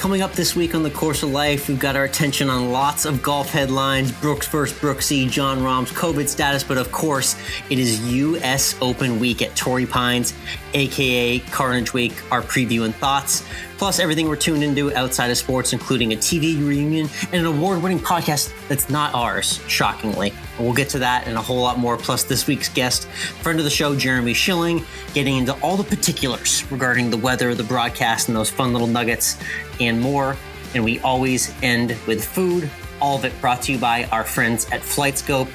Coming up this week on The Course of Life, we've got our attention on lots of golf headlines, Brooks versus Brooksy, John Rahm's COVID status, but of course, it is U.S. Open week at Torrey Pines, aka Carnage Week, our preview and thoughts, plus everything we're tuned into outside of sports, including a TV reunion and an award-winning podcast that's not ours, shockingly. And we'll get to that and a whole lot more, plus this week's guest, friend of the show, Jeremy Schilling, getting into all the particulars regarding the weather, the broadcast, and those fun little nuggets and more. And we always end with food, all of it brought to you by our friends at FlightScope.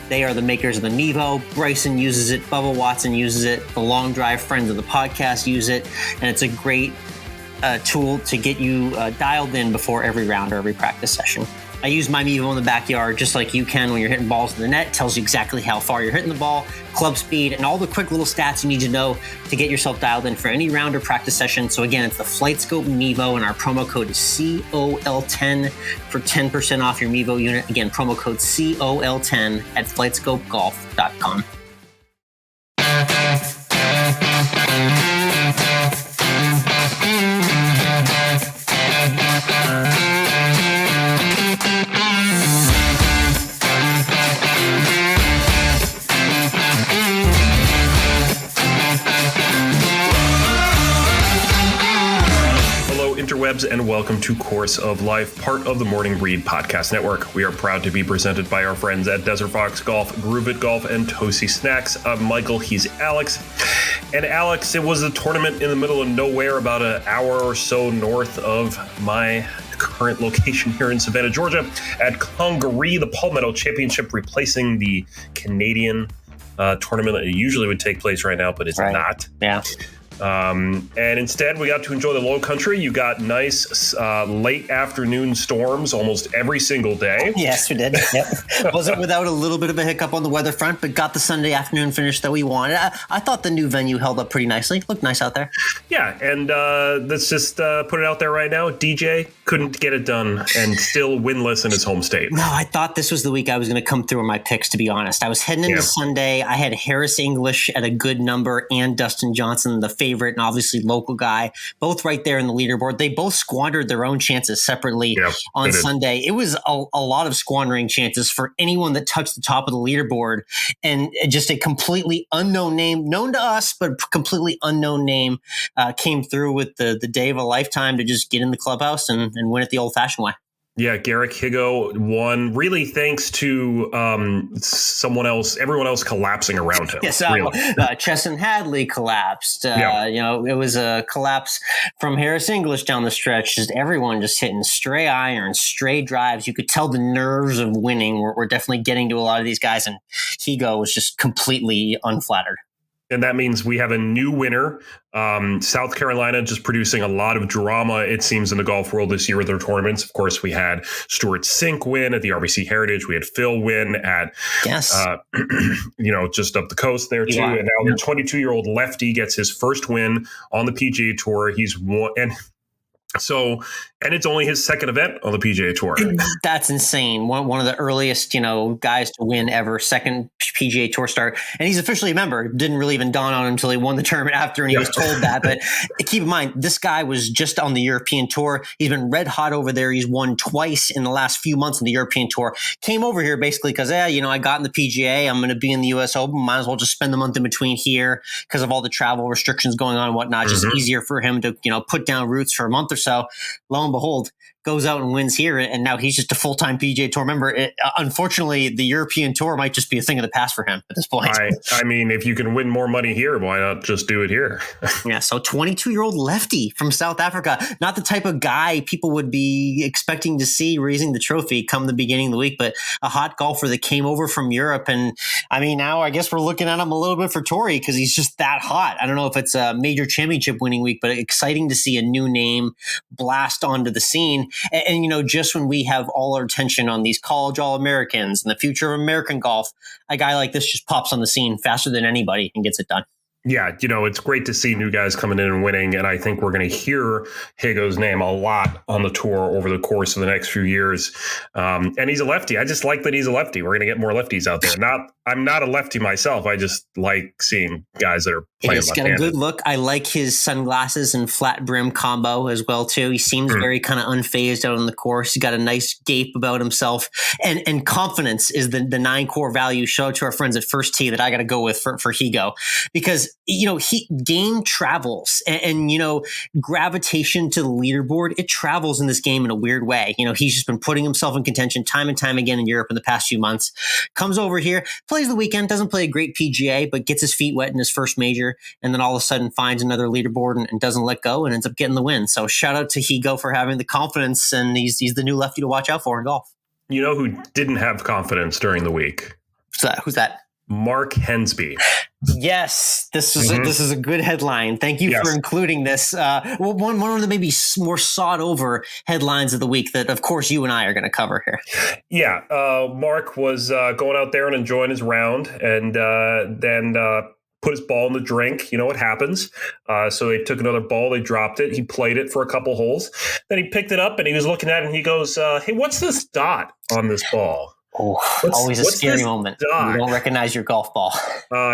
They are the makers of the Mevo. Bryson uses it, Bubba Watson uses it, the Long Drive friends of the podcast use it, and it's a great tool to get you dialed in before every round or every practice session. I use my Mevo in the backyard just like you can when you're hitting balls in the net. It tells you exactly how far you're hitting the ball, club speed, and all the quick little stats you need to know to get yourself dialed in for any round or practice session. So again, it's the FlightScope Mevo, and our promo code is COL10 for 10% off your Mevo unit. Again, promo code COL10 at flightscopegolf.com. Interwebs, and welcome to Course of Life, part of the Morning Breed Podcast Network. We are proud to be presented by our friends at Desert Fox Golf, Groove It Golf, and Toasty Snacks. I'm Michael, he's Alex. And Alex, it was a tournament in the middle of nowhere, about an hour or so north of my current location here in Savannah, Georgia, at Congaree, the Palmetto Championship, replacing the Canadian tournament that usually would take place right now, but it's not. Yeah. And instead, we got to enjoy the low country. You got nice late afternoon storms almost every single day. Yes, we did. Yep. Wasn't without a little bit of a hiccup on the weather front, but got the Sunday afternoon finish that we wanted. I thought the new venue held up pretty nicely. Looked nice out there. Yeah, and let's just put it out there right now. DJ couldn't get it done and still winless in his home state. No, I thought this was the week I was going to come through on my picks, to be honest. I was heading into Sunday. I had Harris English at a good number and Dustin Johnson, the favorite and obviously local guy, both right there in the leaderboard. They both squandered their own chances separately on Sunday. It was a lot of squandering chances for anyone that touched the top of the leaderboard, and just a completely unknown name, known to us, but completely unknown name came through with the day of a lifetime to just get in the clubhouse and win it the old-fashioned way. Yeah, Garrick Higo won, really thanks to everyone else collapsing around him. Yes, really. Chesson Hadley collapsed. It was a collapse from Harris English down the stretch. Just everyone just hitting stray irons, stray drives. You could tell the nerves of winning were definitely getting to a lot of these guys, and Higo was just completely unflattered. And that means we have a new winner. South Carolina just producing a lot of drama, it seems, in the golf world this year with their tournaments. Of course, we had Stuart Sink win at the RBC Heritage. We had Phil win at, just up the coast there, too. And now the 22-year-old lefty gets his first win on the PGA Tour. He's won. And it's only his second event on the PGA Tour. That's insane. One of the earliest, guys to win ever, second PGA Tour start. And he's officially a member. It didn't really even dawn on him until he won the tournament after, and he was told that. But keep in mind, this guy was just on the European Tour. He's been red hot over there. He's won twice in the last few months on the European Tour. Came over here basically because, I got in the PGA. I'm going to be in the U.S. Open. Might as well just spend the month in between here because of all the travel restrictions going on and whatnot. Just easier for him to, put down roots for a month or so. Lo and behold, goes out and wins here, and now he's just a full-time PGA Tour member. Unfortunately, the European Tour might just be a thing of the past for him at this point. I mean, if you can win more money here, why not just do it here? Yeah, so 22-year-old lefty from South Africa, not the type of guy people would be expecting to see raising the trophy come the beginning of the week, but a hot golfer that came over from Europe. And I mean, now I guess we're looking at him a little bit for Torrey because he's just that hot. I don't know if it's a major championship winning week, but exciting to see a new name blast onto the scene. And just when we have all our attention on these college All-Americans and the future of American golf, a guy like this just pops on the scene faster than anybody and gets it done. Yeah, it's great to see new guys coming in and winning, and I think we're going to hear Higo's name a lot on the tour over the course of the next few years. And he's a lefty. I just like that he's a lefty. We're going to get more lefties out there. I'm not a lefty myself. I just like seeing guys that are He's got a good look. I like his sunglasses and flat brim combo as well, too. He seems very kind of unfazed out on the course. He's got a nice gape about himself. And confidence is the 9 core values. Shout out to our friends at First Tee that I got to go with for Higo. Because, game travels and, gravitation to the leaderboard, it travels in this game in a weird way. He's just been putting himself in contention time and time again in Europe in the past few months. Comes over here, plays the weekend, doesn't play a great PGA, but gets his feet wet in his first major. And then all of a sudden finds another leaderboard and doesn't let go and ends up getting the win. So shout out to Higo for having the confidence, and he's the new lefty to watch out for in golf. You know who didn't have confidence during the week? Who's that? Mark Hensby. Yes, this is a good headline. Thank you for including this. One of the maybe more sought over headlines of the week that, of course, you and I are going to cover here. Yeah, Mark was going out there and enjoying his round, and then put his ball in the drink. You know what happens. So they took another ball, they dropped it. He played it for a couple holes. Then he picked it up and he was looking at it and he goes, hey, what's this dot on this ball? Oh, always a scary moment. Dot? You don't recognize your golf ball.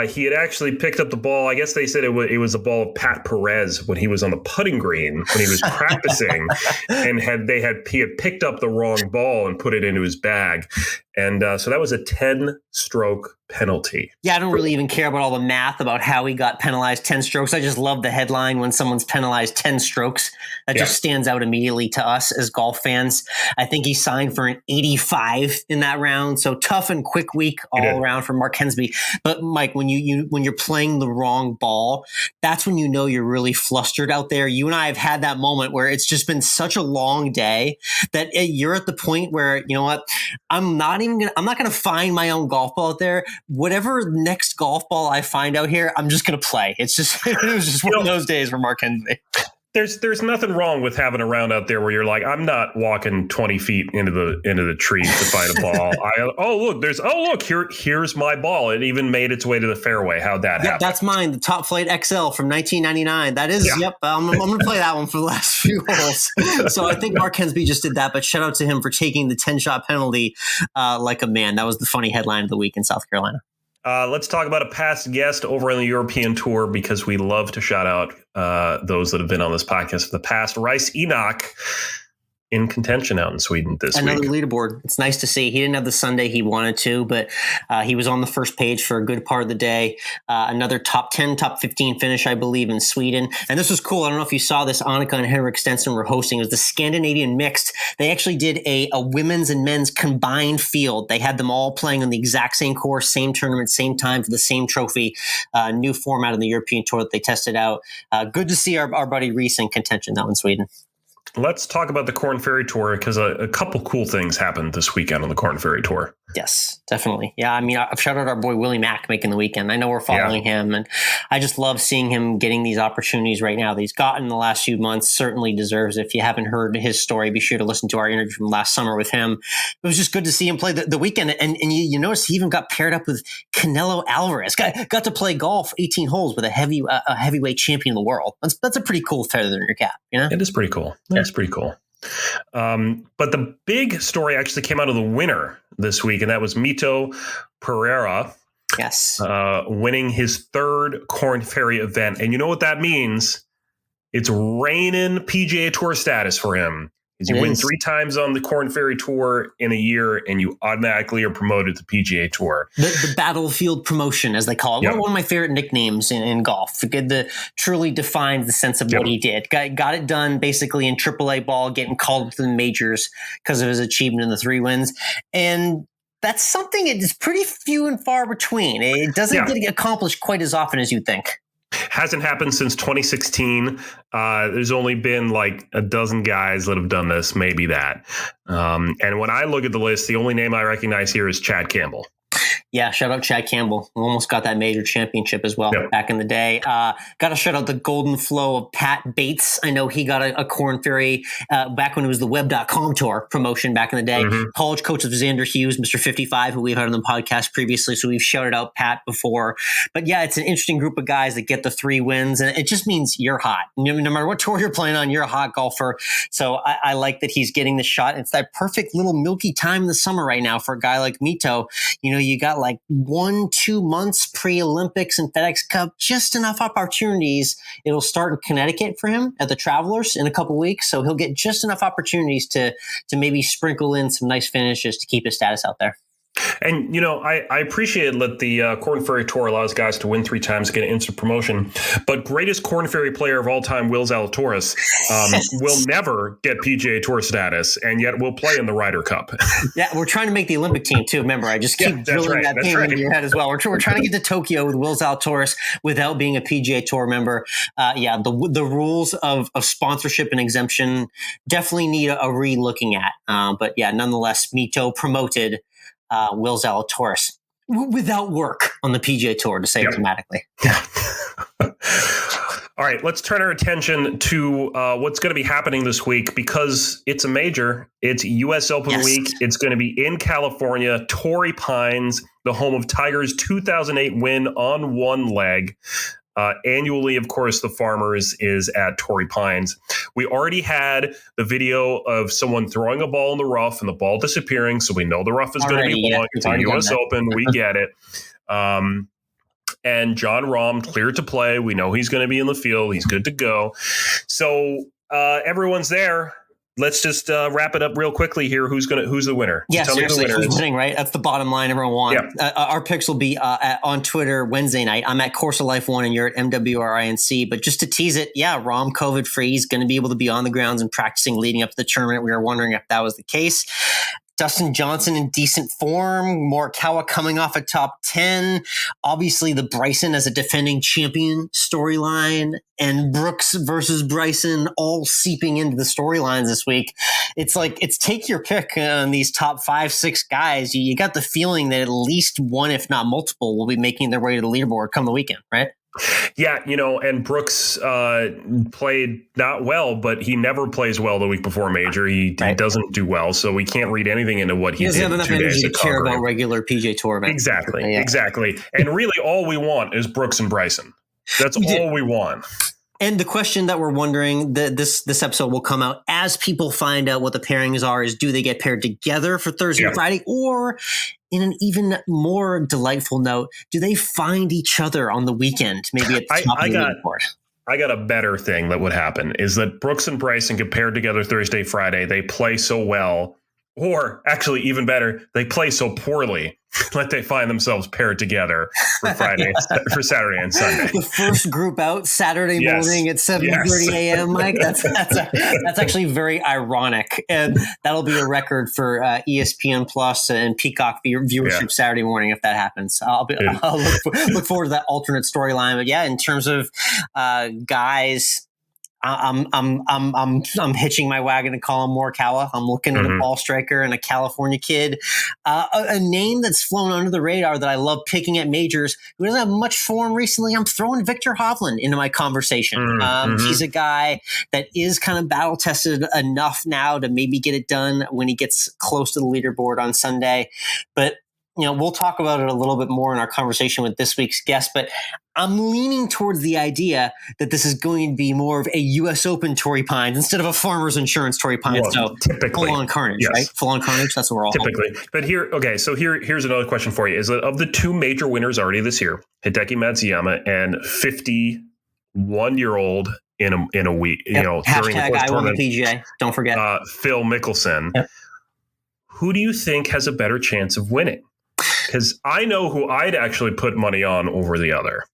He had actually picked up the ball. I guess they said it was a ball of Pat Perez when he was on the putting green when he was practicing, and he had picked up the wrong ball and put it into his bag, and so that was a 10-stroke penalty. Yeah, I don't really even care about all the math about how he got penalized 10 strokes. I just love the headline when someone's penalized 10 strokes. That just stands out immediately to us as golf fans. I think he signed for an 85 in that round. So tough and quick week all around for Mark Hensby. But Mike, when you're playing the wrong ball, that's when you know you're really flustered out there. You and I have had that moment where it's just been such a long day that you're at the point where, you know what, I'm not going to find my own golf ball out there. Whatever next golf ball I find out here, I'm just going to play. It was just one of those days for Mark Hensby. There's nothing wrong with having a round out there where you're like, I'm not walking 20 feet into the trees to find a ball. Here's my ball. It even made its way to the fairway. How'd that happen? That's mine. The Top Flight XL from 1999. That is, I'm going to play that one for the last few holes. So I think Mark Hensby just did that, but shout out to him for taking the 10-shot penalty like a man. That was the funny headline of the week in South Carolina. Let's talk about a past guest over on the European Tour, because we love to shout out those that have been on this podcast in the past. Rhys Enoch in contention out in Sweden this week. Another leaderboard. It's nice to see. He didn't have the Sunday he wanted to, but he was on the first page for a good part of the day. Another top 10, top 15 finish, I believe, in Sweden. And this was cool. I don't know if you saw this. Annika and Henrik Stenson were hosting. It was the Scandinavian Mixed. They actually did a women's and men's combined field. They had them all playing on the exact same course, same tournament, same time for the same trophy. New format of the European Tour that they tested out. Good to see our buddy Rhys in contention now in Sweden. Let's talk about the Korn Ferry Tour, because a couple cool things happened this weekend on the Korn Ferry Tour. Yes, definitely. Yeah, I mean, I've shouted out our boy Willie Mack making the weekend. I know we're following him, and I just love seeing him getting these opportunities right now that he's gotten in the last few months. Certainly deserves. If you haven't heard his story, be sure to listen to our interview from last summer with him. It was just good to see him play the weekend, and you notice he even got paired up with Canelo Álvarez. Got to play golf 18 holes with a heavyweight champion of the world. That's a pretty cool feather in your cap. You know, it is pretty cool. That's pretty cool. But the big story actually came out of the winner this week, and that was Mito Pereira. Yes. Winning his third Korn Ferry event. And you know what that means? It's reigning PGA Tour status for him. You win 3 times on the Korn Ferry Tour in a year, and you automatically are promoted to PGA Tour. The battlefield promotion, as they call it. Yep. One of my favorite nicknames in golf. Truly defines the sense of what he did. Got it done basically in AAA ball, getting called to the majors because of his achievement in the 3 wins. And that's something that is pretty few and far between. It doesn't get accomplished quite as often as you'd think. Hasn't happened since 2016. There's only been like a dozen guys that have done this, maybe that. And when I look at the list, the only name I recognize here is Chad Campbell. Yeah, shout out Chad Campbell, who almost got that major championship as well back in the day. Got to shout out the golden flow of Pat Bates. I know he got a Korn Ferry back when it was the Web.com Tour promotion back in the day. Mm-hmm. College coach of Xander Hughes, Mr. 55, who we've had on the podcast previously. So we've shouted out Pat before. But yeah, it's an interesting group of guys that get the 3 wins. And it just means you're hot. No matter what tour you're playing on, you're a hot golfer. So I like that he's getting the shot. It's that perfect little milky time in the summer right now for a guy like Mito. You know, you got like 1-2 months pre-Olympics and FedEx Cup, just enough opportunities. It'll start in Connecticut for him at the Travelers in a couple weeks. So he'll get just enough opportunities to maybe sprinkle in some nice finishes to keep his status out there. And, I appreciate that the Korn Ferry Tour allows guys to win 3 times to get an instant promotion. But greatest Korn Ferry player of all time, Will Zalatoris, will never get PGA Tour status, and yet will play in the Ryder Cup. Yeah, we're trying to make the Olympic team, too. Remember, I just keep drilling that pain into your head as well. We're trying to get to Tokyo with Will Zalatoris without being a PGA Tour member. The rules of sponsorship and exemption definitely need a re-looking at. But nonetheless, Mito promoted Will Zalatoris without work on the PGA Tour, to say it dramatically. All right, let's turn our attention to what's going to be happening this week, because it's a major. It's U.S. Open week. It's going to be in California, Torrey Pines, the home of Tiger's 2008 win on one leg. Annually, of course, the Farmers is at Torrey Pines. We already had the video of someone throwing a ball in the rough and the ball disappearing, so we know the rough is going to be long. It's a U.S. Open. We get it. And Jon Rahm cleared to play. We know he's going to be in the field. He's good to go. So everyone's there. Let's just wrap it up real quickly here. Who's the winner? Yeah, seriously, who's winning, right? That's the bottom line everyone wants. Yeah. Our picks will be on Twitter Wednesday night. I'm at Course of Life 1 and you're at MWRINC. But just to tease it, Rahm COVID-free. He's going to be able to be on the grounds and practicing leading up to the tournament. We were wondering if that was the case. Dustin Johnson in decent form. Morikawa coming off a top 10. Obviously, the Bryson as a defending champion storyline, and Brooks versus Bryson all seeping into the storylines this week. It's take your pick on these top 5-6 guys. You got the feeling that at least one, if not multiple, will be making their way to the leaderboard come the weekend, right? Yeah, and Brooks played not well, but he never plays well the week before major. He doesn't do well, so we can't read anything into what he did. He doesn't have enough energy to care about regular PGA Tour events. Exactly. And really all we want is Brooks and Bryson. That's all we want. And the question that we're wondering, this episode will come out as people find out what the pairings are, is do they get paired together for Thursday and Friday, or in an even more delightful note, do they find each other on the weekend, maybe at the top of the leaderboard? I got a better thing that would happen, is that Brooks and Bryson get paired together Thursday, Friday. They play so well, or actually even better, they play so poorly that they find themselves paired together for for Saturday and Sunday. The first group out Saturday morning at 7:30 a.m. Mike. That's actually very ironic, and that'll be a record for ESPN Plus and Peacock viewership Saturday morning if that happens. I'll look forward to that alternate storyline. But in terms of guys, I'm hitching my wagon to Colin Morikawa. I'm looking at a ball striker and a California kid, a name that's flown under the radar that I love picking at majors, who doesn't have much form recently. I'm throwing Victor Hovland into my conversation. He's a guy that is kind of battle tested enough now to maybe get it done when he gets close to the leaderboard on Sunday. But we'll talk about it a little bit more in our conversation with this week's guest, but I'm leaning towards the idea that this is going to be more of a U.S. Open Torrey Pines instead of a Farmers Insurance Torrey Pines. So typically, full on carnage, right? Full on carnage. That's what we're all typically. Hoping. But here's another question for you: is that of the 2 major winners already this year, Hideki Matsuyama and 51-year-old in a week, during the course tournament, PGA. Don't forget Phil Mickelson. Yep. Who do you think has a better chance of winning? Because I know who I'd actually put money on over the other.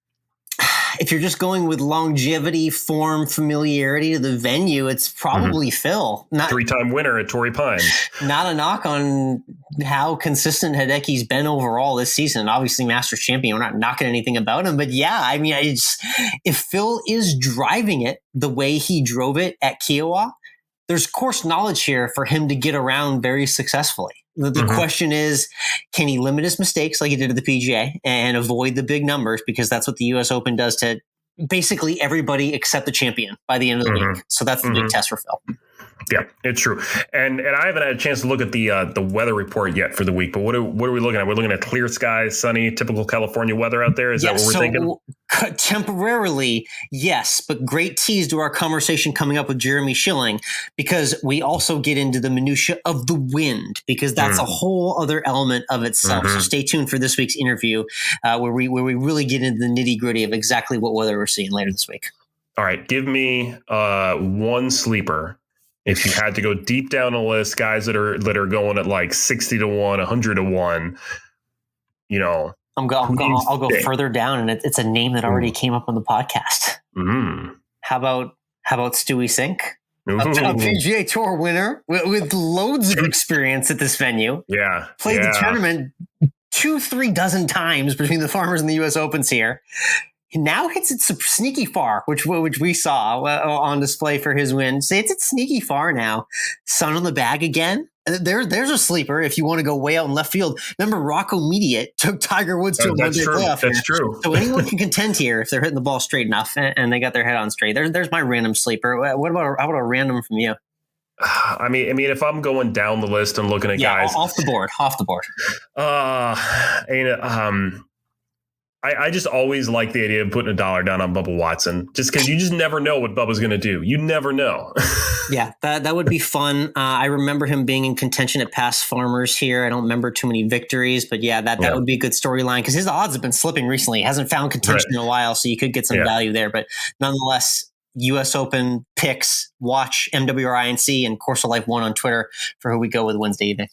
If you're just going with longevity, form, familiarity to the venue, it's probably Phil. Not 3-time winner at Torrey Pines. Not a knock on how consistent Hideki's been overall this season. Obviously, Masters champion. We're not knocking anything about him. But if Phil is driving it the way he drove it at Kiowa, there's course knowledge here for him to get around very successfully. The question is, can he limit his mistakes like he did at the PGA and avoid the big numbers? Because that's what the U.S. Open does to basically everybody except the champion by the end of the week. So that's the big test for Phil. Yeah, it's true. And I haven't had a chance to look at the weather report yet for the week. But what are we looking at? We're looking at clear skies, sunny, typical California weather out there. Is that what we're thinking? Temporarily, yes, but great tease to our conversation coming up with Jeremy Schilling, because we also get into the minutia of the wind, because that's a whole other element of itself. So stay tuned for this week's interview, where we really get into the nitty gritty of exactly what weather we're seeing later this week. All right, give me one sleeper. If you had to go deep down the list, guys that are going at like 60 to 1, 100 to 1, I'll go further down, and it's a name that already came up on the podcast. How about Stewie Sink, a PGA Tour winner with loads of experience at this venue. Yeah, played the tournament 2-3 dozen times between the Farmers and the U.S. Opens here. He now hits it sneaky far, which we saw on display for his win. So it's sneaky far now. Sun on the bag again. There's a sleeper if you want to go way out in left field. Remember, Rocco Mediate took Tiger Woods to a one-day playoff. That's true. So anyone can contend here if they're hitting the ball straight enough and they got their head on straight. There's my random sleeper. How about a random from you? I mean, if I'm going down the list and looking at guys off the board. I just always like the idea of putting $1 down on Bubba Watson, just because you just never know what Bubba's going to do. You never know. Yeah, that would be fun. I remember him being in contention at past Farmers here. I don't remember too many victories, but that would be a good storyline, because his odds have been slipping recently. He hasn't found contention in a while, so you could get some value there. But nonetheless, U.S. Open picks, watch MWRINC and Course of Life 1 on Twitter for who we go with Wednesday evening.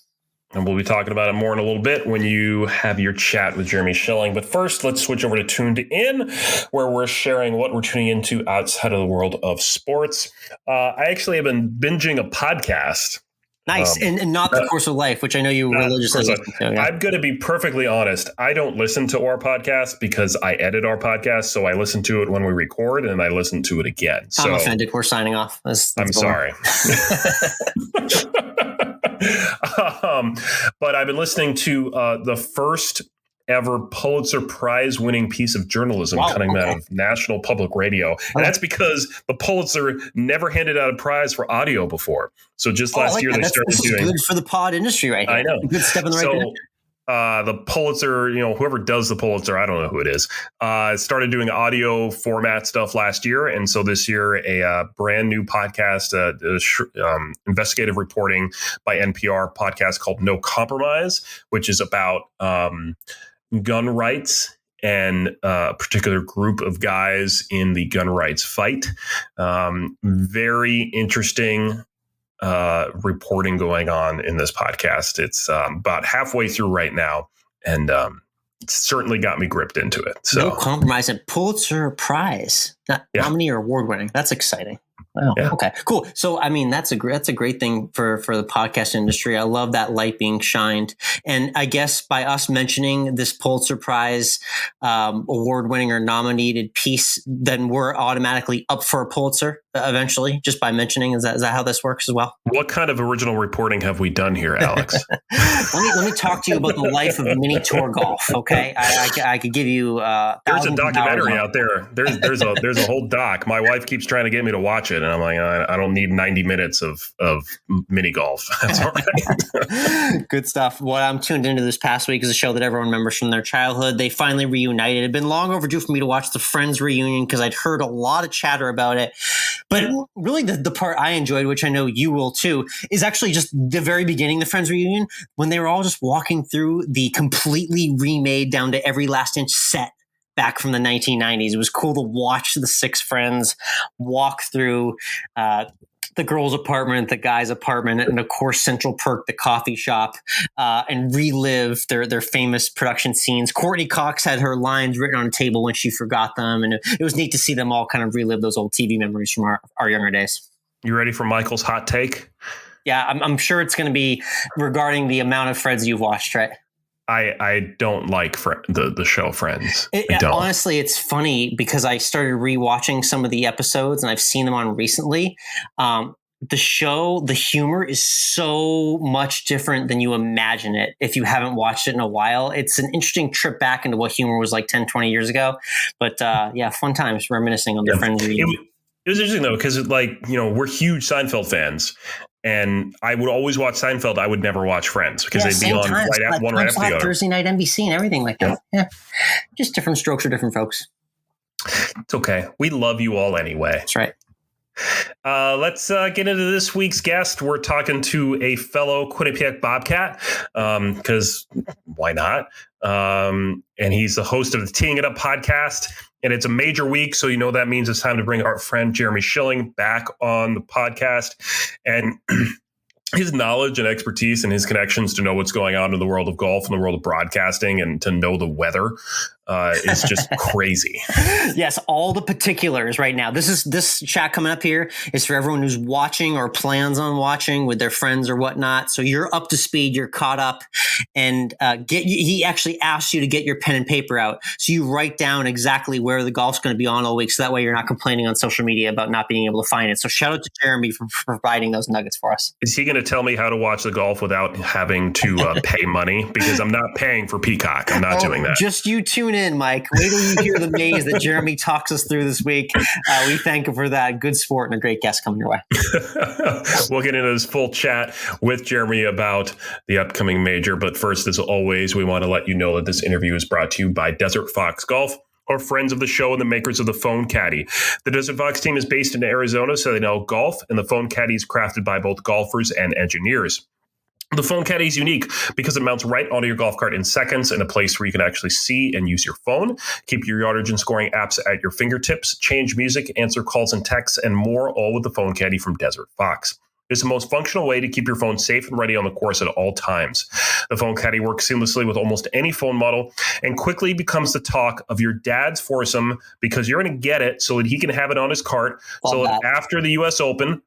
And we'll be talking about it more in a little bit when you have your chat with Jeremy Schilling. But first, let's switch over to Tuned In, where we're sharing what we're tuning into outside of the world of sports. I actually have been binging a podcast. Nice. And not the Course of Life, which I know you religiously listen to. Yeah. I'm going to be perfectly honest. I don't listen to our podcast because I edit our podcast. So I listen to it when we record, and I listen to it again. I'm offended. We're signing off. I'm sorry. But I've been listening to the first ever Pulitzer Prize winning piece of journalism coming out of National Public Radio. And that's because the Pulitzer never handed out a prize for audio before. So just last year, they started doing. Good for the pod industry right here. I know. Good step in the right direction. The Pulitzer, whoever does the Pulitzer, I don't know who it is, started doing audio format stuff last year. And so this year, a brand new podcast, investigative reporting by NPR podcast called No Compromise, which is about gun rights and a particular group of guys in the gun rights fight. Very interesting reporting going on in this podcast. It's about halfway through right now, and it's certainly got me gripped into it. So No Compromise and Pulitzer Prize. Nominee or award winning. That's exciting. Wow. Yeah. Okay, cool. So, I mean, that's a great thing for the podcast industry. I love that light being shined. And I guess by us mentioning this Pulitzer Prize award winning or nominated piece, then we're automatically up for a Pulitzer eventually, just by mentioning. Is that how this works as well? What kind of original reporting have we done here, Alex? let me talk to you about the life of mini tour golf. Okay, I could give you. There's a documentary out there. There's a whole doc. My wife keeps trying to get me to watch it, and I'm like, I don't need 90 minutes of mini golf. That's all right. Good stuff. What I'm tuned into this past week is a show that everyone remembers from their childhood. They finally reunited. It had been long overdue for me to watch the Friends reunion because I'd heard a lot of chatter about it. But really the part I enjoyed, which I know you will too, is actually just the very beginning, the Friends reunion, when they were all just walking through the completely remade down to every last inch set back from the 1990s. It was cool to watch the six friends walk through the girl's apartment, the guy's apartment, and of course Central Perk, the coffee shop, and relive their famous production scenes. Courtney Cox had her lines written on a table when she forgot them, and it was neat to see them all kind of relive those old TV memories from our younger days. You ready for Michael's hot take? Yeah, I'm sure it's going to be regarding the amount of Friends you've watched, right? I don't like the show Friends. Honestly, it's funny because I started rewatching some of the episodes and I've seen them on recently. The show, the humor is so much different than you imagine it if you haven't watched it in a while. It's an interesting trip back into what humor was like 10, 20 years ago. But fun times reminiscing on the Friends reunion. It was interesting though, because we're huge Seinfeld fans, and I would always watch Seinfeld. I would never watch Friends because they'd be on right after the other. Thursday night NBC and everything like that. Yeah, just different strokes for different folks. It's okay. We love you all anyway. That's right. Let's get into this week's guest. We're talking to a fellow Quinnipiac Bobcat, because why not? And he's the host of the Teeing It Up podcast. And it's a major week, so that means it's time to bring our friend Jeremy Schilling back on the podcast. And his knowledge and expertise and his connections to know what's going on in the world of golf and the world of broadcasting and to know the weather is just crazy. Yes, all the particulars right now. This chat coming up here is for everyone who's watching or plans on watching with their friends or whatnot. So you're up to speed, you're caught up, and he actually asks you to get your pen and paper out. So you write down exactly where the golf's going to be on all week. So that way you're not complaining on social media about not being able to find it. So shout out to Jeremy for providing those nuggets for us. Is he going to tell me how to watch the golf without having to pay money? Because I'm not paying for Peacock. I'm not doing that. Just you tune in, Mike. Wait till you hear the maze that Jeremy talks us through this week. We thank him for that. Good sport and a great guest coming your way. We'll get into this full chat with Jeremy about the upcoming major. But first, as always, we want to let you know that this interview is brought to you by Desert Fox Golf, or friends of the show and the makers of the Phone Caddy. The Desert Fox team is based in Arizona, so they know golf, and the Phone Caddy is crafted by both golfers and engineers. The Phone Caddy is unique because it mounts right onto your golf cart in seconds in a place where you can actually see and use your phone, keep your yardage and scoring apps at your fingertips, change music, answer calls and texts, and more, all with the Phone Caddy from Desert Fox. It's the most functional way to keep your phone safe and ready on the course at all times. The Phone Caddy works seamlessly with almost any phone model and quickly becomes the talk of your dad's foursome because you're going to get it so that he can have it on his cart. So that after the U.S. Open,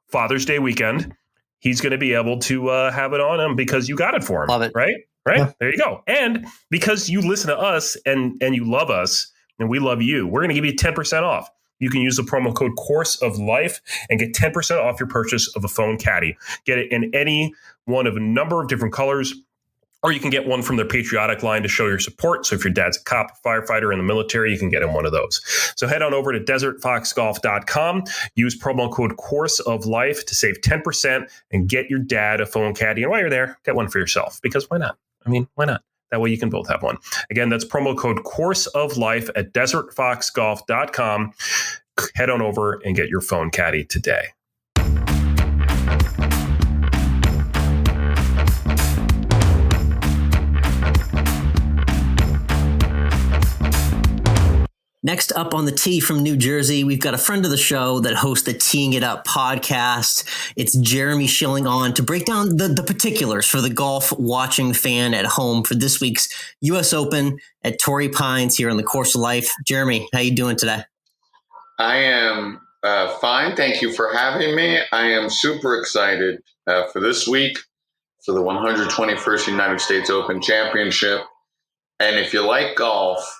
Father's Day weekend, he's going to be able to have it on him because you got it for him. Love it. Right? Yeah. There you go. And because you listen to us and you love us and we love you, we're going to give you 10% off. You can use the promo code Course of Life and get 10% off your purchase of a Phone Caddy. Get it in any one of a number of different colors, or you can get one from their patriotic line to show your support. So if your dad's a cop, firefighter in the military, you can get him one of those. So head on over to desertfoxgolf.com, use promo code Course of Life to save 10% and get your dad a Phone Caddy. And while you're there, get one for yourself, because why not? I mean, why not? That way you can both have one. Again, that's promo code Course of Life at desertfoxgolf.com. Head on over and get your Phone Caddy today. Next up on the tee from New Jersey, we've got a friend of the show that hosts the Teeing It Up podcast. It's Jeremy Schilling on to break down the particulars for the golf watching fan at home for this week's U.S. Open at Torrey Pines here on the Course of Life. Jeremy, how you doing today? I am fine. Thank you for having me. I am super excited for this week for the 121st United States Open Championship. And if you like golf,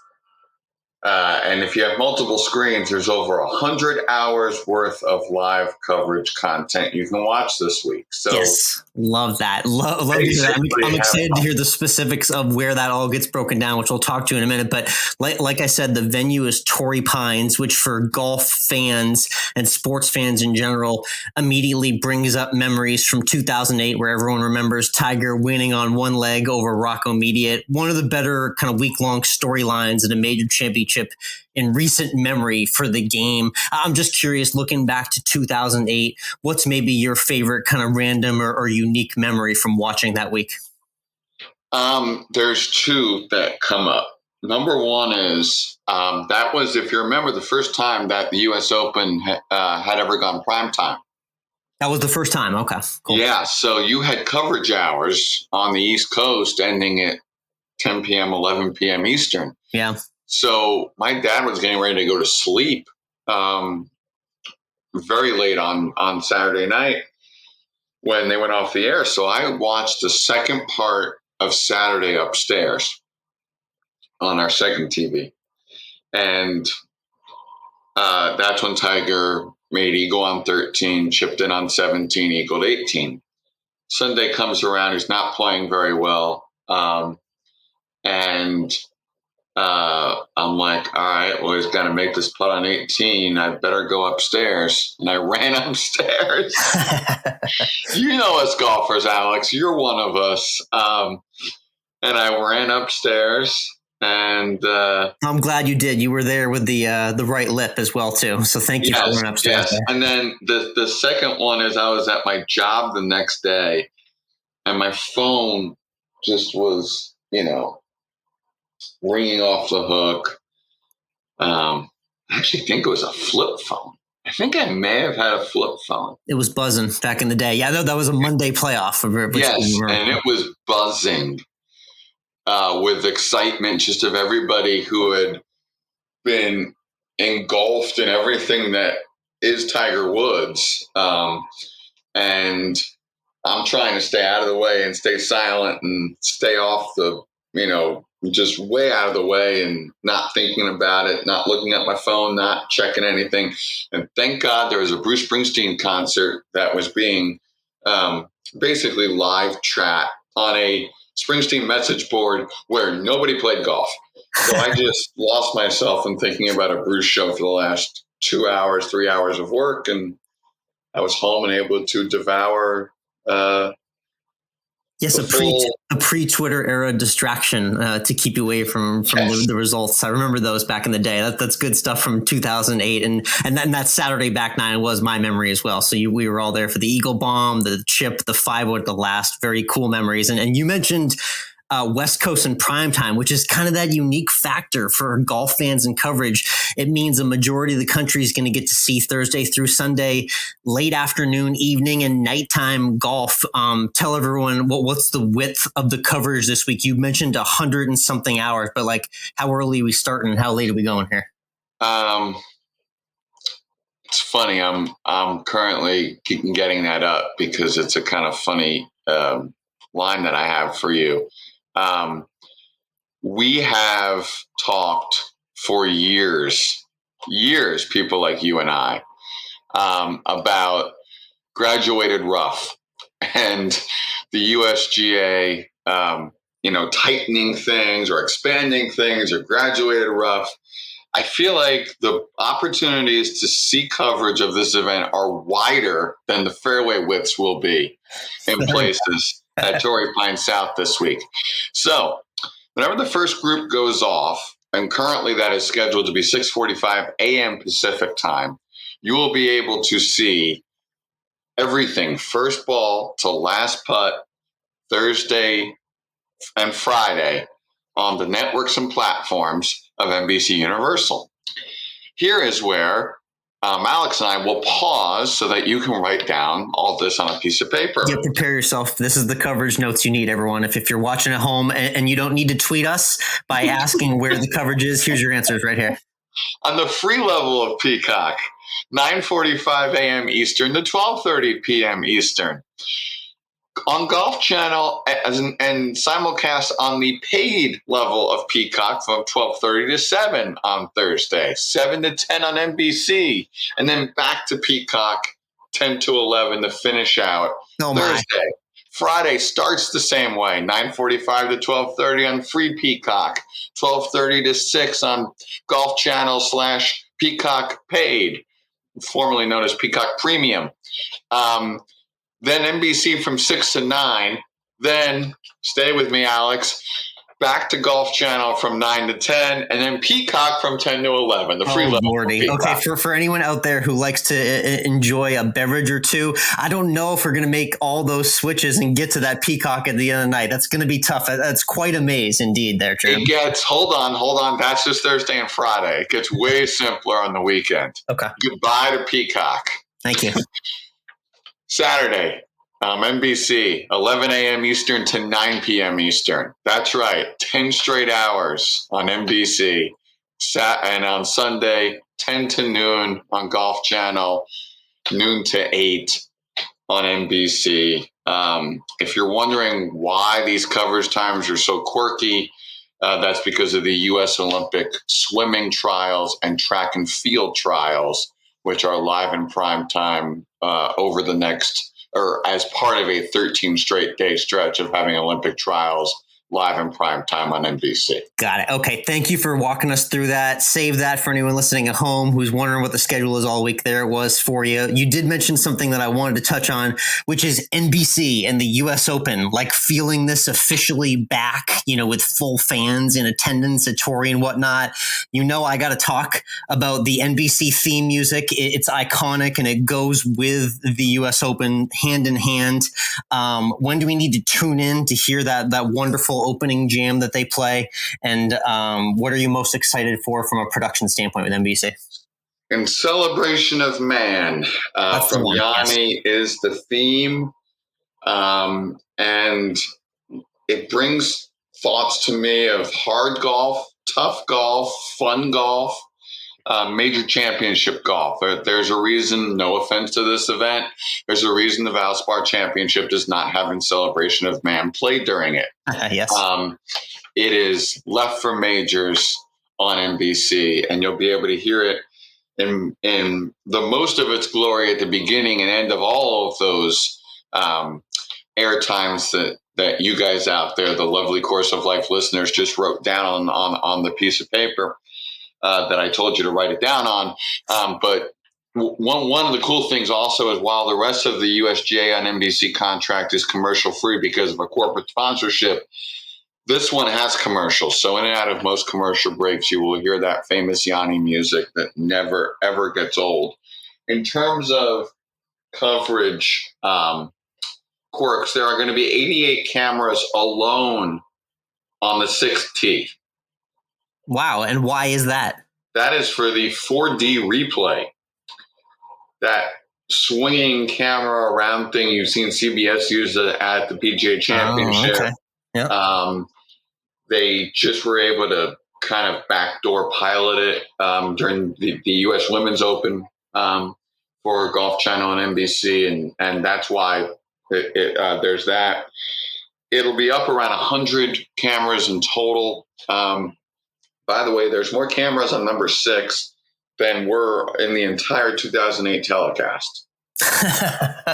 and if you have multiple screens, there's over 100 hours worth of live coverage content you can watch this week. So yes, love that. Love to hear that. I'm excited to hear the specifics of where that all gets broken down, which we'll talk to in a minute. But like I said, the venue is Torrey Pines, which for golf fans and sports fans in general immediately brings up memories from 2008, where everyone remembers Tiger winning on one leg over Rocco Mediate. One of the better kind of week-long storylines in a major championship in recent memory for the game. I'm just curious, looking back to 2008, what's maybe your favorite kind of random or unique memory from watching that week? There's two that come up. Number one is that was, if you remember, the first time that the U.S. Open had ever gone primetime. That was the first time. Okay, cool. Yeah, so you had coverage hours on the East Coast ending at 10 p.m., 11 p.m. Eastern. Yeah. So my dad was getting ready to go to sleep very late on Saturday night when they went off the air. So I watched the second part of Saturday upstairs on our second TV. And that's when Tiger made eagle on 13, chipped in on 17, eagled 18. Sunday comes around, he's not playing very well. And I'm like, all right, well, he's got to make this putt on 18. I better go upstairs. And I ran upstairs. You know us golfers, Alex. You're one of us. And I ran upstairs. And I'm glad you did. You were there with the right lip as well, too. So thank you for running upstairs. Yes. And then the second one is I was at my job the next day. And my phone just was, ringing off the hook. I actually think it was a flip phone. I think I may have had a flip phone. It was buzzing back in the day. Yeah, that was a Monday playoff. Yes, and it was buzzing with excitement just of everybody who had been engulfed in everything that is Tiger Woods. And I'm trying to stay out of the way and stay silent and stay off the, just way out of the way and not thinking about it, not looking at my phone, not checking anything. And thank God there was a Bruce Springsteen concert that was being basically live chat on a Springsteen message board where nobody played golf. So I just lost myself in thinking about a Bruce show for the last 2 hours, 3 hours of work. And I was home and able to devour yes, a pre-Twitter era distraction to keep you away from the results. I remember those back in the day. That's good stuff from 2008, and then that Saturday back nine was my memory as well. So we were all there for the Eagle Bomb, the chip, the 5-wood at the last. Very cool memories. And you mentioned West Coast in prime time, which is kind of that unique factor for golf fans and coverage. It means a majority of the country is going to get to see Thursday through Sunday, late afternoon, evening, and nighttime golf. Tell everyone what's the width of the coverage this week. You mentioned 100 and something hours, but like how early are we starting and how late are we going here? It's funny. I'm currently getting that up because it's a kind of funny line that I have for you. We have talked for years, people like you and I, about graduated rough and the USGA, tightening things or expanding things or graduated rough. I feel like the opportunities to see coverage of this event are wider than the fairway widths will be in places at Torrey Pines South this week. So whenever the first group goes off, and currently that is scheduled to be 6:45 a.m. Pacific time, you will be able to see everything first ball to last putt Thursday and Friday on the networks and platforms of NBC Universal. Here is where Alex and I will pause so that you can write down all this on a piece of paper. Yeah, prepare yourself. This is the coverage notes you need, everyone. If you're watching at home and you don't need to tweet us by asking where the coverage is, here's your answers right here. On the free level of Peacock, 9:45 a.m. Eastern to 12:30 p.m. Eastern. On Golf Channel and simulcast on the paid level of Peacock from 12:30 to 7 on Thursday, 7 to 10 on NBC, and then back to Peacock 10 to 11 to finish out Thursday. Friday starts the same way, 9:45 to 12:30 on free Peacock, 12:30 to 6 on Golf Channel / Peacock Paid, formerly known as Peacock Premium. Then NBC from 6 to 9. Then, stay with me, Alex, back to Golf Channel from 9 to 10. And then Peacock from 10 to 11, the free level. Okay, for anyone out there who likes to enjoy a beverage or two, I don't know if we're going to make all those switches and get to that Peacock at the end of the night. That's going to be tough. That's quite a maze indeed there, Jim. It gets, hold on. That's just Thursday and Friday. It gets way simpler on the weekend. Okay. Goodbye to Peacock. Thank you. Saturday, NBC, 11 a.m. Eastern to 9 p.m. Eastern. That's right, 10 straight hours on NBC. And on Sunday, 10 to noon on Golf Channel, noon to 8 on NBC. If you're wondering why these coverage times are so quirky, that's because of the U.S. Olympic swimming trials and track and field trials, which are live in prime time over the next, or as part of a 13 straight day stretch of having Olympic trials live in prime time on NBC. Got it. Okay. Thank you for walking us through that. Save that for anyone listening at home who's wondering what the schedule is all week. There it was for you. You did mention something that I wanted to touch on, which is NBC and the US Open, like feeling this officially back, with full fans in attendance at Torrey and whatnot. I got to talk about the NBC theme music. It's iconic and it goes with the US Open hand in hand. When do we need to tune in to hear that wonderful opening jam that they play? And what are you most excited for from a production standpoint with NBC? In Celebration of Man from Yanni is the theme. And it brings thoughts to me of hard golf, tough golf, fun golf, major championship golf. There's a reason, no offense to this event, there's a reason the Valspar Championship does not have In Celebration of Man played during it. Yes. It is left for majors on NBC, and you'll be able to hear it in the most of its glory at the beginning and end of all of those air times that you guys out there, the lovely Course of Life listeners, just wrote down on the piece of paper that I told you to write it down on. But one of the cool things also is while the rest of the USGA on NBC contract is commercial free because of a corporate sponsorship, this one has commercials. So in and out of most commercial breaks, you will hear that famous Yanni music that never, ever gets old. In terms of coverage, quirks, there are going to be 88 cameras alone on the 6th tee. Wow. And why is that? That is for the 4D replay. That swinging camera around thing you've seen CBS use at the PGA Championship. Oh, okay. Yep. They just were able to kind of backdoor pilot it during the U.S. Women's Open for Golf Channel and NBC, and that's why there's that. It'll be up around 100 cameras in total. By the way, there's more cameras on number 6 than were in the entire 2008 telecast,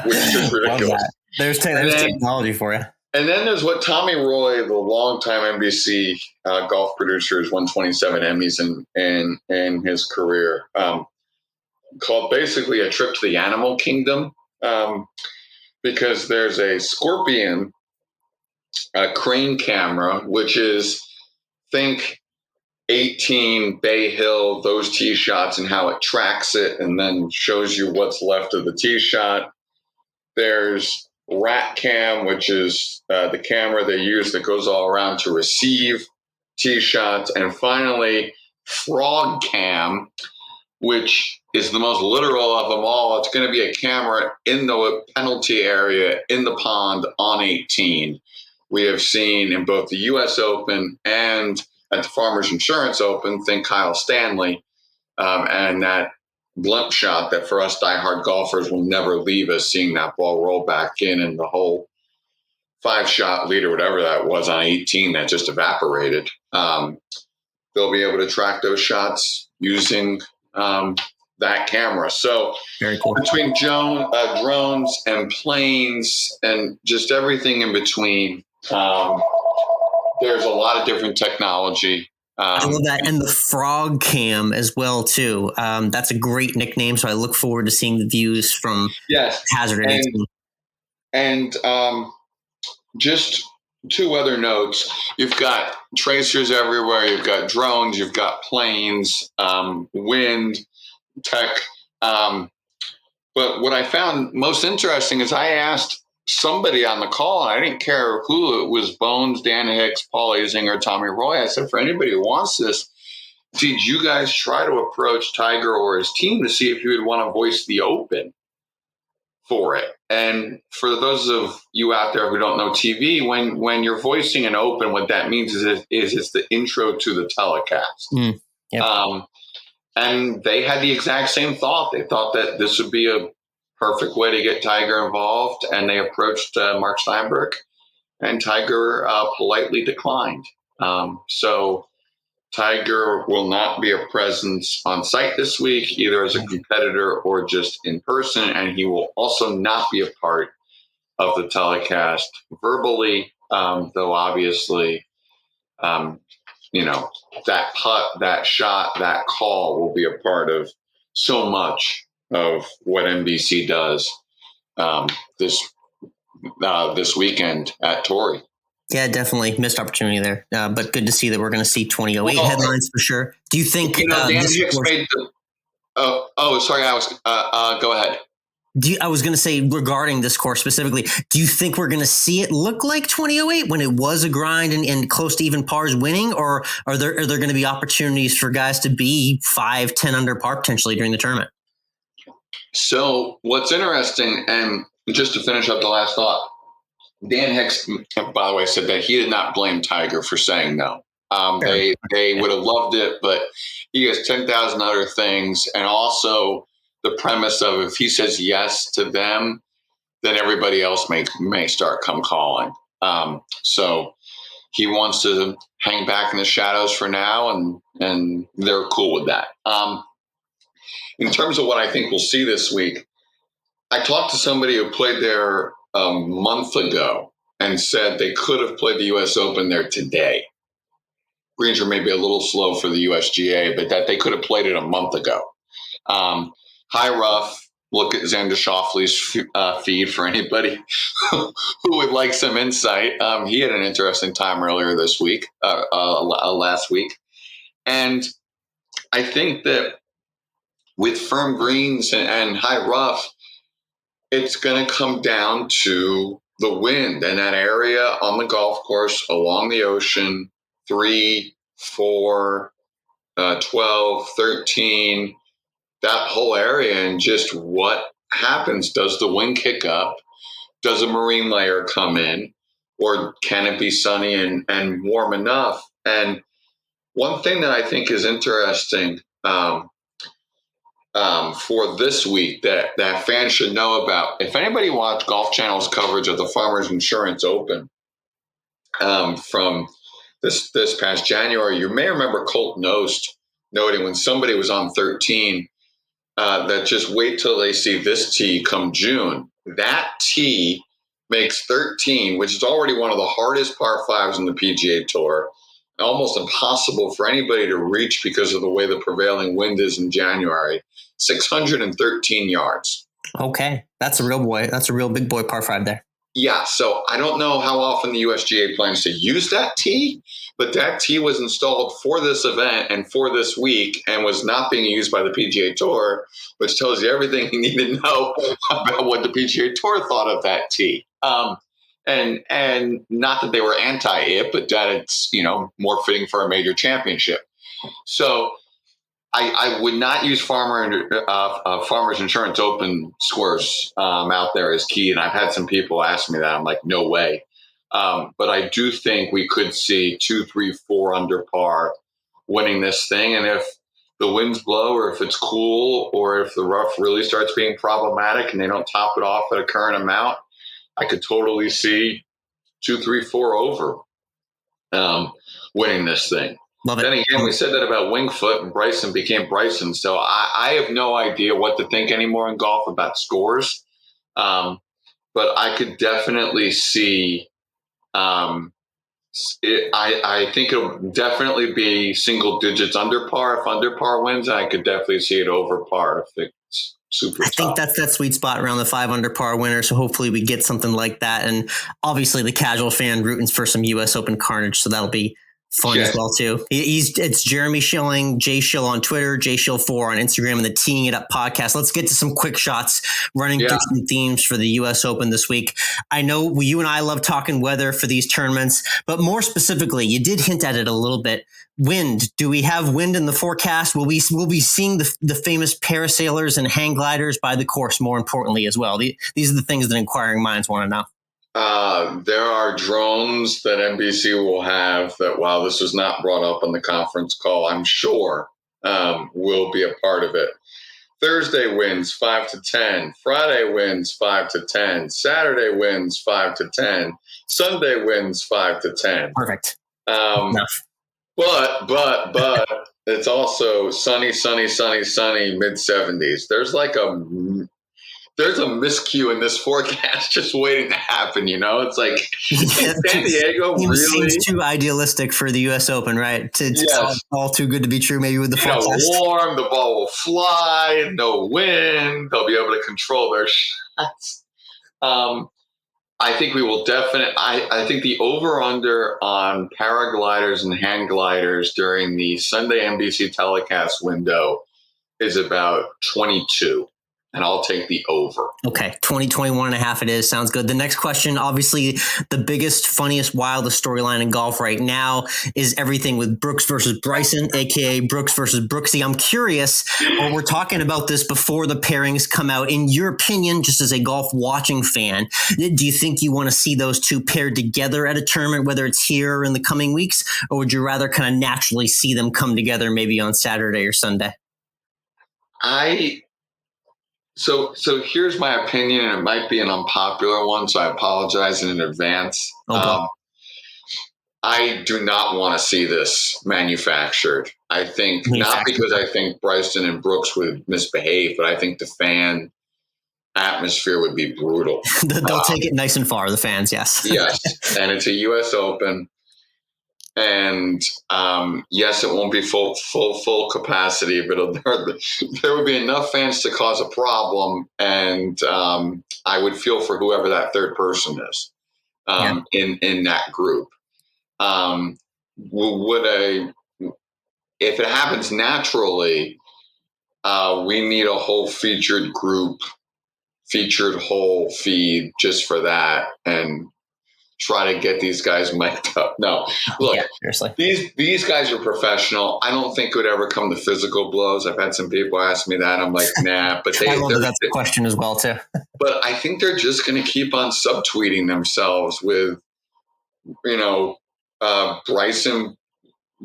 which is just ridiculous. There's technology for you. And then there's what Tommy Roy, the longtime NBC golf producer, has won 27 Emmys in his career, called basically A Trip to the Animal Kingdom, because there's a Scorpion crane camera, which is, think 18 Bay Hill, those tee shots and how it tracks it and then shows you what's left of the tee shot. There's Rat Cam, which is the camera they use that goes all around to receive tee shots. And finally, Frog Cam, which is the most literal of them all. It's going to be a camera in the penalty area in the pond on 18. We have seen in both the U.S. Open and at the Farmers Insurance Open, think Kyle Stanley, and that blimp shot that for us diehard golfers will never leave us, seeing that ball roll back in and the whole 5-shot lead or whatever that was on 18 that just evaporated. They'll be able to track those shots using that camera. So very cool. Between drones and planes and just everything in between, there's a lot of different technology. I love that. And the Frog Cam as well, too. That's a great nickname. So I look forward to seeing the views from Hazard 18. And just 2 other notes. You've got tracers everywhere. You've got drones. You've got planes, wind, tech. But what I found most interesting is I asked somebody on the call, and I didn't care who it was, Bones, Dan Hicks, Paul Azinger, Tommy Roy. I said, for anybody who wants this, did you guys try to approach Tiger or his team to see if you would want to voice the Open for it? And for those of you out there who don't know TV, when you're voicing an Open, what that means is it's the intro to the telecast. Yep. And they had the exact same thought. They thought that this would be a perfect way to get Tiger involved, and they approached Mark Steinberg, and Tiger politely declined. So Tiger will not be a presence on site this week, either as a competitor or just in person, and he will also not be a part of the telecast verbally, though obviously You know, that putt, that shot, that call will be a part of so much of what NBC does this weekend at Torrey. Yeah, definitely missed opportunity there, but good to see that we're going to see 2008 Well, headlines for sure. Do you think Dan Hicks made the? Sorry, Alex. Go ahead. I was going to say regarding this course specifically, do you think we're going to see it look like 2008 when it was a grind and close to even pars winning, or are there going to be opportunities for guys to be 5-10 under par potentially during the tournament? So what's interesting, and just to finish up the last thought, Dan Hicks, by the way, said that he did not blame Tiger for saying no. They would have loved it, but he has 10,000 other things, and also the premise of if he says yes to them, then everybody else may start come calling. So he wants to hang back in the shadows for now, and they're cool with that. In terms of what I think we'll see this week, I talked to somebody who played there a month ago and said they could have played the U.S. Open there today. Greens are maybe a little slow for the USGA, but that they could have played it a month ago. High rough. Look at Xander Schauffele's feed for anybody who would like some insight. He had an interesting time earlier this week, last week. And I think that with firm greens and high rough, it's going to come down to the wind and that area on the golf course along the ocean, 3, 4, 12, 13, that whole area, and just what happens. Does the wind kick up? Does a marine layer come in? Or can it be sunny and warm enough? And one thing that I think is interesting for this week that fans should know about, if anybody watched Golf Channel's coverage of the Farmers Insurance Open from this past January, you may remember Colt Knost noting when somebody was on 13 that just wait till they see this tee come June. That tee makes 13, which is already one of the hardest par fives in the PGA Tour, almost impossible for anybody to reach because of the way the prevailing wind is in January, 613 yards. Okay. That's a real boy. That's a real big boy par five there. Yeah. So I don't know how often the USGA plans to use that tee, but that tee was installed for this event and for this week and was not being used by the PGA Tour, which tells you everything you need to know about what the PGA Tour thought of that tee. And not that they were anti it, but that it's, more fitting for a major championship. So I would not use Farmers Insurance Open scores out there as key. And I've had some people ask me that. I'm like, no way. But I do think we could see 2, 3, 4 under par winning this thing. And if the winds blow or if it's cool or if the rough really starts being problematic and they don't top it off at a current amount, I could totally see 2, 3, 4 over winning this thing. Love it. Then again, we said that about Winged Foot and Bryson became Bryson. So I have no idea what to think anymore in golf about scores. But I could definitely see I think it'll definitely be single digits under par. If under par wins, I could definitely see it over par if it's super tough. I think that's that sweet spot around the 5 under par winner. So hopefully we get something like that. And obviously the casual fan rooting for some US Open carnage. So that'll be fun as well too. It's Jeremy Schilling, J Schill on Twitter, J Schill4 on Instagram, and the Teeing It Up podcast. Let's get to some quick shots running through some themes for the US Open this week. I know you and I love talking weather for these tournaments, but more specifically, you did hint at it a little bit. Wind. Do we have wind in the forecast? Will we be seeing the famous parasailers and hang gliders by the course? More importantly, as well, these are the things that inquiring minds want to know. There are drones that NBC will have that, while this was not brought up on the conference call, I'm sure will be a part of it. Thursday winds 5 to 10. Friday winds 5 to 10. Saturday winds 5 to 10. Sunday winds 5 to 10. Perfect. But it's also sunny, mid 70s. there's a miscue in this forecast just waiting to happen. It's like San Diego really seems too idealistic for the U.S. Open, right? It's all too good to be true. Maybe with the forecast, warm, the ball will fly, no wind. They'll be able to control their shots. I think we will definitely. I think the over/under on paragliders and hang gliders during the Sunday NBC telecast window is about 22. And I'll take the over. Okay, 21.5 it is. Sounds good. The next question, obviously the biggest, funniest, wildest storyline in golf right now is everything with Brooks versus Bryson, a.k.a. Brooks versus Brooksy. I'm curious, when we're talking about this before the pairings come out, in your opinion, just as a golf watching fan, do you think you want to see those two paired together at a tournament, whether it's here or in the coming weeks, or would you rather kind of naturally see them come together maybe on Saturday or Sunday? So here's my opinion, and it might be an unpopular one, so I apologize in advance. Okay. I do not want to see this manufactured. I think, not because I think Bryson and Brooks would misbehave, but I think the fan atmosphere would be brutal. They'll take it nice and far, the fans, yes. Yes, and it's a U.S. Open. And yes, it won't be full capacity, but there would be enough fans to cause a problem, and I would feel for whoever that third person is in that group. If it happens naturally, we need a whole featured whole feed just for that, and try to get these guys mic'd up. No, look, seriously. These guys are professional. I don't think it would ever come to physical blows. I've had some people ask me that. I'm like, nah. But that's a question as well too. But I think they're just going to keep on subtweeting themselves with, Bryson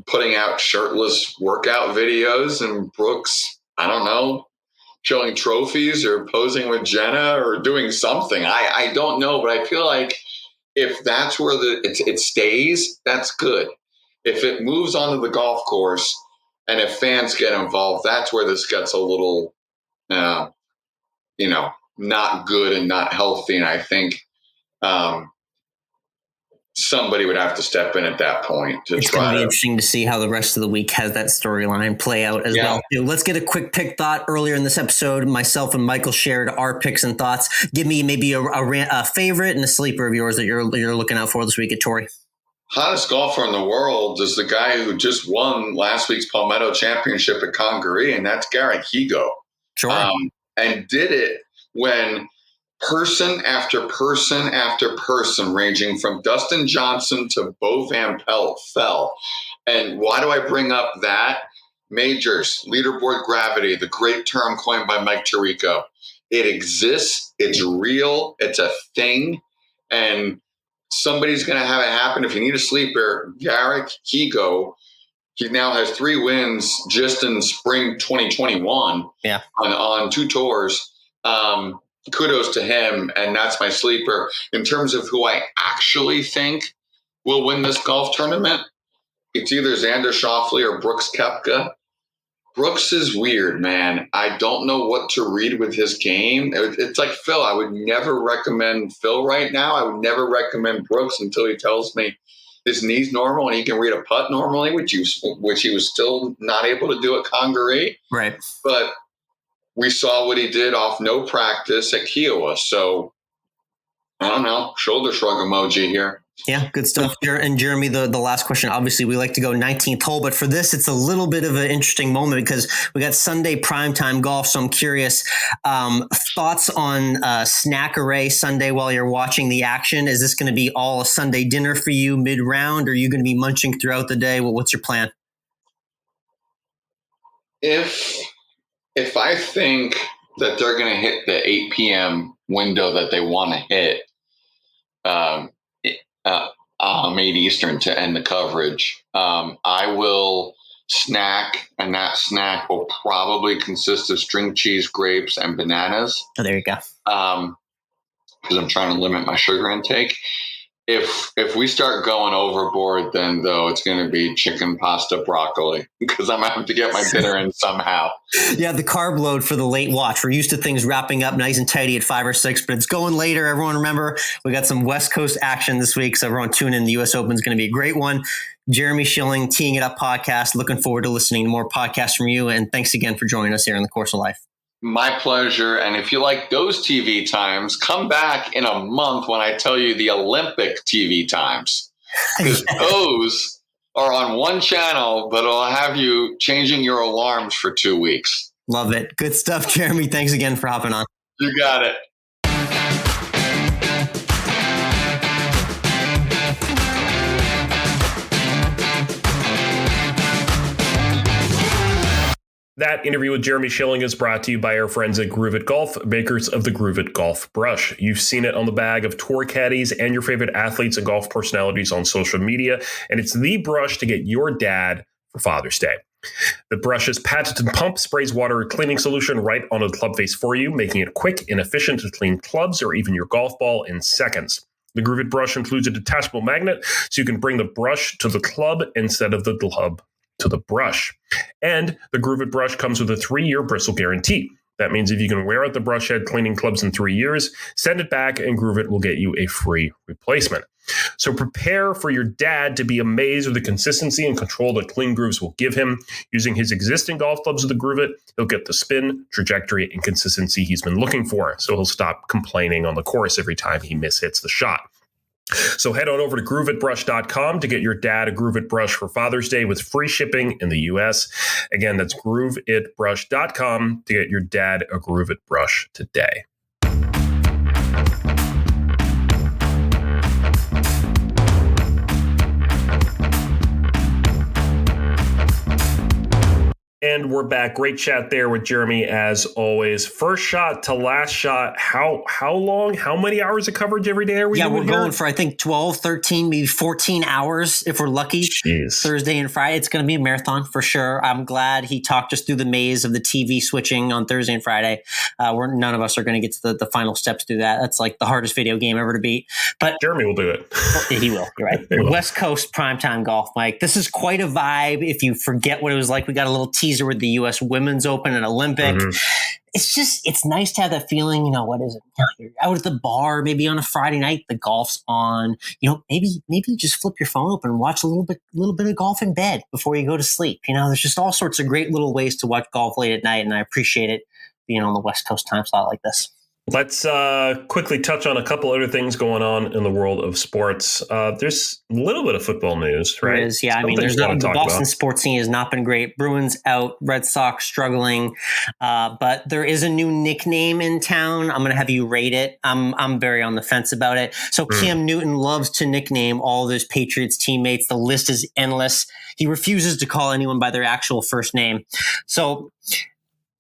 putting out shirtless workout videos and Brooks, I don't know, showing trophies or posing with Jenna or doing something. I don't know, but I feel like if that's where it stays, that's good. If it moves onto the golf course and if fans get involved, that's where this gets a little, not good and not healthy. And I think somebody would have to step in at that point to it's going to be interesting to see how the rest of the week has that storyline play out as well. Let's get a quick pick thought. Earlier in this episode, myself and Michael shared our picks and thoughts. Give me maybe a favorite and a sleeper of yours that you're looking out for this week at Torrey. Hottest golfer in the world is the guy who just won last week's Palmetto Championship at Congaree, and that's Garrett Higo. Sure. And did it when person after person after person, ranging from Dustin Johnson to Bo Van Pelt, fell. And why do I bring up that? Majors, leaderboard gravity, the great term coined by Mike Tirico. It exists. It's real. It's a thing. And somebody's going to have it happen. If you need a sleeper, Garrett Higo, he now has 3 wins just in spring 2021 on 2 tours. Kudos to him, and that's my sleeper. In terms of who I actually think will win this golf tournament, it's either Xander Schauffele or Brooks Koepka. Brooks is weird, man. I don't know what to read with his game. It's like Phil. I would never recommend Phil right now. I would never recommend Brooks until he tells me his knee's normal and he can read a putt normally, which he was still not able to do at Congaree. Right. But we saw what he did off no practice at Kiowa. So, I don't know, shoulder shrug emoji here. Yeah, good stuff. And Jeremy, the last question, obviously we like to go 19th hole, but for this, it's a little bit of an interesting moment because we got Sunday primetime golf. So I'm curious, thoughts on snack array Sunday while you're watching the action. Is this going to be all a Sunday dinner for you mid-round? Or are you going to be munching throughout the day? Well, what's your plan? If I think that they're going to hit the 8 p.m. window that they want to hit, 8 Eastern to end the coverage, I will snack, and that snack will probably consist of string cheese, grapes, and bananas. Oh, there you go. Because I'm trying to limit my sugar intake. If we start going overboard, then though it's going to be chicken, pasta, broccoli, because I'm having to get my dinner in somehow. Yeah, the carb load for the late watch. We're used to things wrapping up nice and tidy at 5 or 6, but it's going later. Everyone remember, we got some West Coast action this week, so everyone tune in. The U.S. Open is going to be a great one. Jeremy Schilling, Teeing It Up podcast. Looking forward to listening to more podcasts from you, and thanks again for joining us here in the Course of Life. My pleasure. And if you like those TV times, come back in a month when I tell you the Olympic TV times. Because those are on one channel, but it'll have you changing your alarms for 2 weeks. Love it. Good stuff, Jeremy. Thanks again for hopping on. You got it. That interview with Jeremy Schilling is brought to you by our friends at Groove It Golf, makers of the Groove It Golf brush. You've seen it on the bag of tour caddies and your favorite athletes and golf personalities on social media, and it's the brush to get your dad for Father's Day. The brush's patented pump sprays water cleaning solution right onto the club face for you, making it quick and efficient to clean clubs or even your golf ball in seconds. The Groove It brush includes a detachable magnet, so you can bring the brush to the club instead of the club to the brush. And the Groove It brush comes with a 3-year bristle guarantee. That means if you can wear out the brush head cleaning clubs in 3 years, send it back and Groove It will get you a free replacement. So prepare for your dad to be amazed with the consistency and control that Clean Grooves will give him. Using his existing golf clubs with the Groove It, he'll get the spin, trajectory, and consistency he's been looking for. So he'll stop complaining on the course every time he mishits the shot. So head on over to GrooveItBrush.com to get your dad a Groove It brush for Father's Day with free shipping in the U.S. Again, that's GrooveItBrush.com to get your dad a Groove It brush today. And we're back. Great chat there with Jeremy, as always. First shot to last shot. How long? How many hours of coverage every day are we doing? We're going for, I think, 12, 13, maybe 14 hours if we're lucky. Jeez. Thursday and Friday. It's going to be a marathon for sure. I'm glad he talked us through the maze of the TV switching on Thursday and Friday. None of us are going to get to the final steps through that. That's like the hardest video game ever to beat. But Jeremy will do it. He will. You're right. West Coast primetime golf, Mike. This is quite a vibe. If you forget what it was like, we got a little teaser with the U.S. Women's Open and Olympic. Mm-hmm. It's nice to have that feeling, what is it? You're out at the bar, maybe on a Friday night, the golf's on, maybe you just flip your phone open and watch a little bit of golf in bed before you go to sleep. There's just all sorts of great little ways to watch golf late at night. And I appreciate it being on the West Coast time slot like this. Let's quickly touch on a couple other things going on in the world of sports. There's a little bit of football news, right? There is, yeah. The Boston sports scene has not been great. Bruins out, Red Sox struggling, but there is a new nickname in town. I'm going to have you rate it. I'm very on the fence about it. So Cam Newton loves to nickname all of his Patriots teammates. The list is endless. He refuses to call anyone by their actual first name. So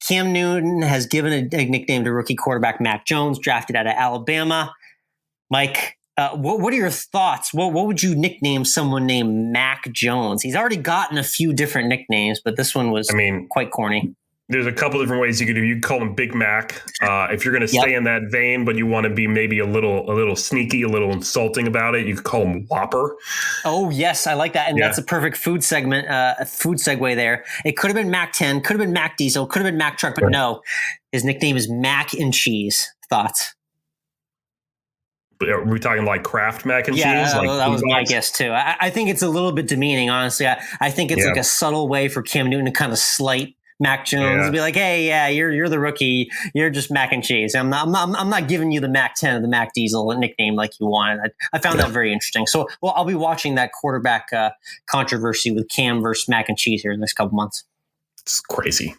Cam Newton has given a nickname to rookie quarterback Mac Jones, drafted out of Alabama. Mike, what are your thoughts? What would you nickname someone named Mac Jones? He's already gotten a few different nicknames, but this one was quite corny. There's a couple different ways you could do. You could call him Big Mac if you're going to stay in that vein, but you want to be maybe a little sneaky, a little insulting about it. You could call him Whopper. Oh yes, I like that, and that's a perfect food segue there. It could have been Mac 10, could have been Mac Diesel, could have been Mac Truck, but no, his nickname is Mac and Cheese. Thoughts? Are we talking like Kraft mac and cheese? That was my guess too. I think it's a little bit demeaning, honestly. I think it's like a subtle way for Cam Newton to kind of slight Mac Jones and be like, hey, you're the rookie. You're just mac and cheese. I'm not giving you the Mac 10 or the Mac Diesel nickname like you wanted. I found that very interesting. So, I'll be watching that quarterback controversy with Cam versus mac and cheese here in the next couple months. It's crazy.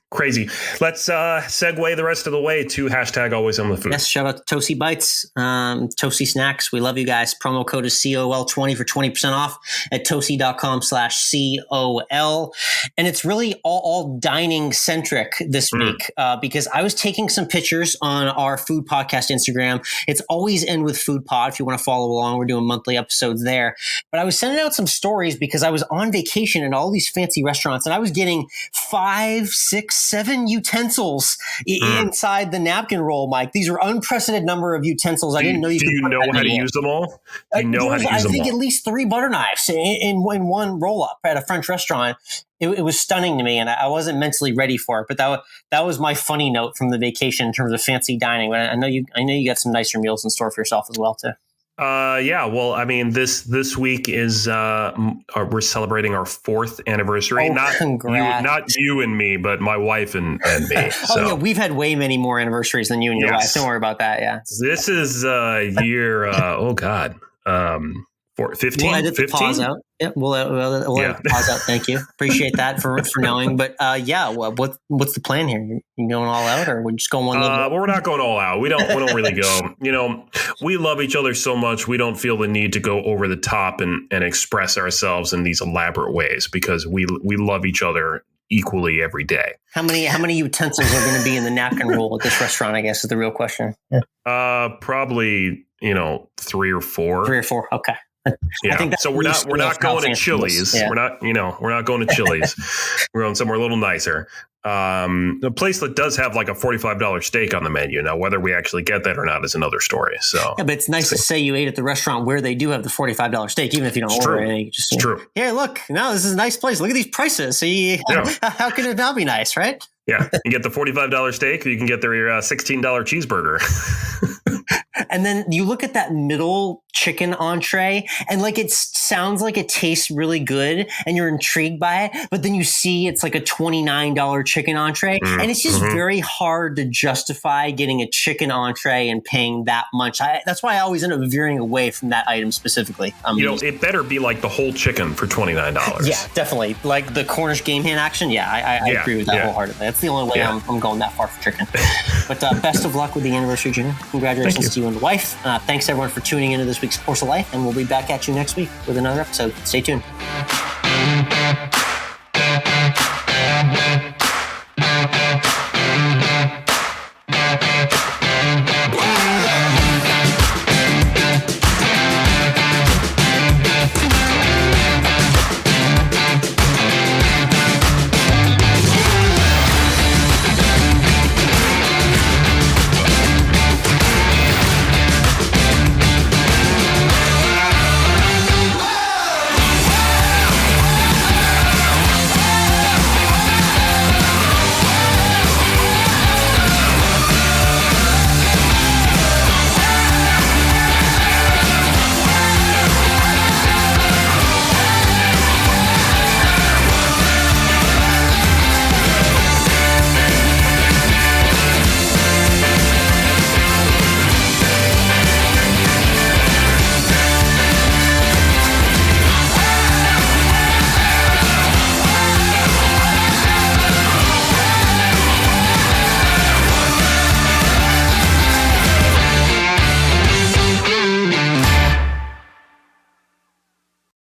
Let's segue the rest of the way to #AlwaysEndWithFood. Yes, shout out to Toasty Bites, Toasty Snacks. We love you guys. Promo code is COL20 for 20% off at toasty.com/COL. And it's really all dining centric this week because I was taking some pictures on our food podcast Instagram. It's Always End with Food Pod if you want to follow along. We're doing monthly episodes there. But I was sending out some stories because I was on vacation in all these fancy restaurants and I was getting 5 5, 6, 7 utensils inside the napkin roll, Mike. These are unprecedented number of utensils. I didn't know you could. Do you know how to use them all? You know how to use them all? I think at least 3 butter knives in one roll up at a French restaurant. It was stunning to me, and I wasn't mentally ready for it. But that was my funny note from the vacation in terms of fancy dining. But I know you got some nicer meals in store for yourself as well too. Yeah. Well, I mean, this week is we're celebrating our 4th anniversary. Not you and me, but my wife and me. So. Oh yeah, we've had way many more anniversaries than you and your wife. Don't worry about that. Yeah. This is year. Oh God. 15. We'll edit the pause out. Yeah, we'll edit the pause out. Thank you. Appreciate that for knowing. But what's the plan here? You going all out, or we're just going one level? Well, we're not going all out. We don't really go. We love each other so much. We don't feel the need to go over the top and express ourselves in these elaborate ways because we love each other equally every day. How many utensils are going to be in the napkin roll at this restaurant? I guess is the real question. Yeah. Probably 3 or 4. 3 or 4. Okay. Yeah. So we're not going to Chili's. Yeah. We're not going to Chili's. We're going somewhere a little nicer. A place that does have like a $45 steak on the menu. Now, whether we actually get that or not is another story. So, yeah, but it's nice to say you ate at the restaurant where they do have the $45 steak, even if you don't order it. It's true. Yeah, look, no, this is a nice place. Look at these prices. See, how can it not be nice, right? Yeah, you get the $45 steak, or you can get their $16 cheeseburger. And then you look at that middle chicken entree and like it sounds like it tastes really good and you're intrigued by it. But then you see it's like a $29 chicken entree. And it's just very hard to justify getting a chicken entree and paying that much. That's why I always end up veering away from that item specifically. It better be like the whole chicken for $29. Yeah, definitely. Like the Cornish game hand action. Yeah, I agree with that wholeheartedly. That's the only way I'm going that far for chicken. But best of luck with the anniversary, Junior. Congratulations to you and the wife. Thanks everyone for tuning into this week's Course of Life, and we'll be back at you next week with another episode. Stay tuned.